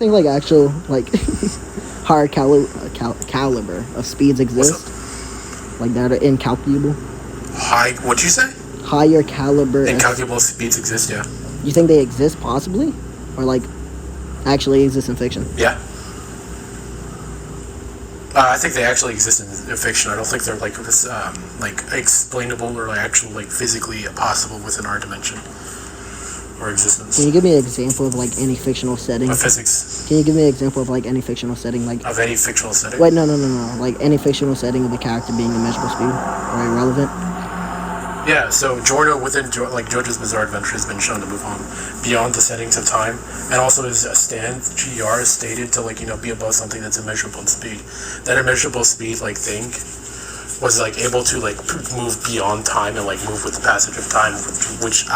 think like actual like higher caliber of speeds exist, like that are incalculable. What'd you say? Higher caliber. Incalculable speeds exist, yeah. You think they exist possibly, or like actually exist in fiction? Yeah. I think they actually exist in fiction. I don't think they're like this, like explainable or like actual like physically possible within our dimension or existence. Can you give me an example of like any fictional setting? Of physics. Can you give me an example of like any fictional setting, like of any fictional setting? Wait, no. Like any fictional setting of the character being immeasurable speed or irrelevant. Yeah, so Giorno within like JoJo's Bizarre Adventure has been shown to move on beyond the settings of time, and also his stand GR is stated to like be above something that's immeasurable in speed. That immeasurable speed like thing was like able to like move beyond time and like move with the passage of time, which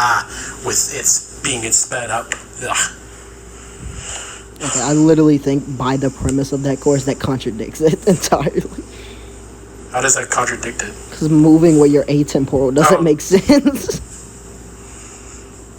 with its being sped up. Ugh. Okay, I literally think by the premise of that course that contradicts it entirely. How does that contradict it? Because moving where you're atemporal doesn't make sense.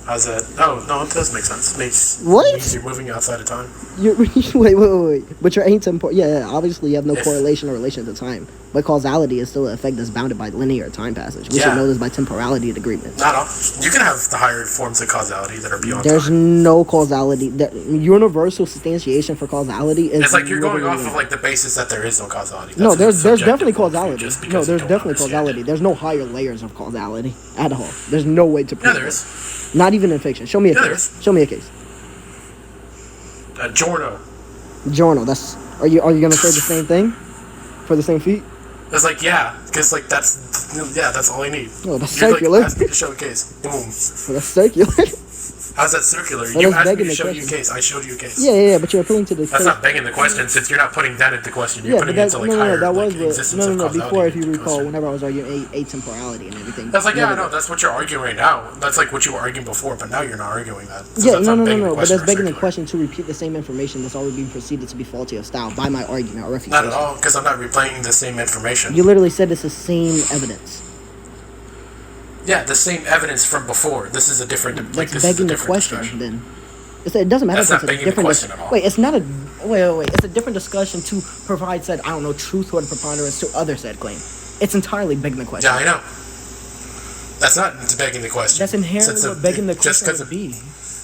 How's that? Oh, no, it does make sense. It means you're moving outside of time. Wait. But you're atemporal. Yeah, obviously you have no correlation or relation to time. But causality is still an effect that's bounded by linear time passage. We should know this by temporality agreements. Not all. You can have the higher forms of causality that are beyond There's time. no causality. Universal substantiation for causality is... It's like you're going off of like the basis that there is no causality. No, there's definitely causality. No, there's definitely causality. There's no higher layers of causality at all. There's no way to prove there is. Not even in fiction. Show me a case. Show me a case. Giorno. That's... Are you gonna say the same thing? For the same feat? It's like, because like that's all I need. Oh, that's circular. Like, ask me to show a case. Boom. Well, that's circular. How's that circular? You asked me to show you a case. I showed you a case. Yeah, but you're appealing to the... That's not begging the question, since you're not putting that into question. You're putting it into like higher existence of causality. Before, if you recall, whenever I was arguing atemporality and everything. That's like, I know, that's what you're arguing right now. That's like what you were arguing before, but now you're not arguing that. No, but that's begging the question to repeat the same information that's already been perceived to be faulty of style by my argument or refutation. Not at all, because I'm not replaying the same information. You literally said it's the same evidence. Yeah, the same evidence from before. This is a different. That's begging the question. Discussion. Then it doesn't matter. That's not begging the question at all. Wait, it's not a wait. It's a different discussion to provide said truth or the preponderance to other said claim. It's entirely begging the question. Yeah, I know. That's not begging the question. That's inherently what begging the question would be.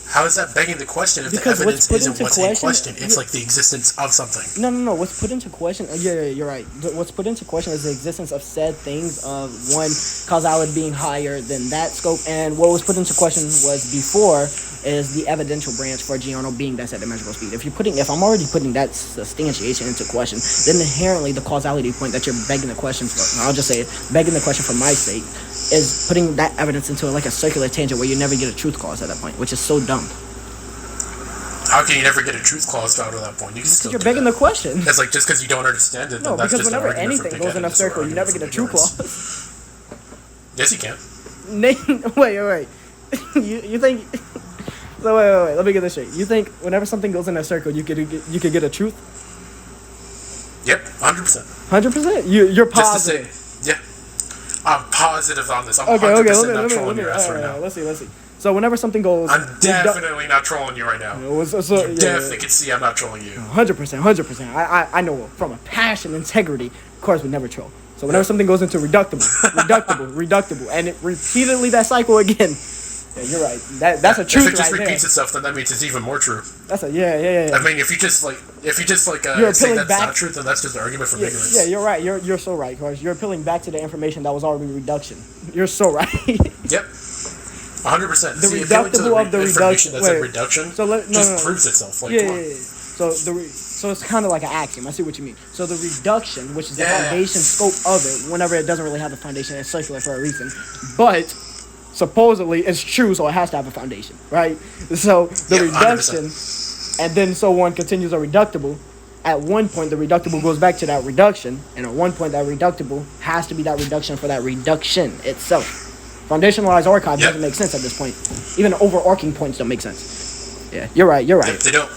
How is that begging the question if because the evidence isn't what's in question? It's like the existence of something. No. What's put into question... Yeah, you're right. What's put into question is the existence of said things, of one, causality being higher than that scope, and what was put into question was before is the evidential branch for Giorno being that said immeasurable speed. If I'm already putting that substantiation into question, then inherently the causality point that you're begging the question for, I'll just say it, begging the question for my sake, is putting that evidence into like a circular tangent where you never get a truth clause at that point, which is so dumb. How can you never get a truth clause out of that point? You're begging the question. It's like just because you don't understand it. No, that's because just whenever anything goes in a circle, you never get a truth clause. Yes, you can. Wait. you think? So wait. Let me get this straight. You think whenever something goes in a circle, you could get a truth? Yep, 100%. 100%. You're positive. Just to say, yeah. I'm positive on this. I'm okay. not trolling your ass right now. Let's see. So whenever something goes... I'm definitely not trolling you right now. You definitely can see I'm not trolling you. 100%. I know from a passion, integrity, of course we never troll. So whenever something goes into reductible, and it repeatedly that cycle again... Yeah, you're right. That's a truth. If it just repeats itself, then that means it's even more true. That's yeah. I mean, if you just say that's not true, then that's just an argument from ignorance. Yeah, you're right. You're so right, cause you're appealing back to the information that was already reduction. You're so right. Yep. 100%. The reductible of the reduction. That's a reduction. So proves itself. Like, yeah. So it's kind of like an axiom. I see what you mean. So the reduction, which is the foundation scope of it, whenever it doesn't really have a foundation, it's circular for a reason, but supposedly it's true, so it has to have a foundation, right? So the reduction, 100%. And then so one continues a reductible. At one point, the reductible goes back to that reduction, and at one point, that reductible has to be that reduction for that reduction itself. Foundationalized archive doesn't make sense at this point. Even overarching points don't make sense. Yeah, you're right. They don't.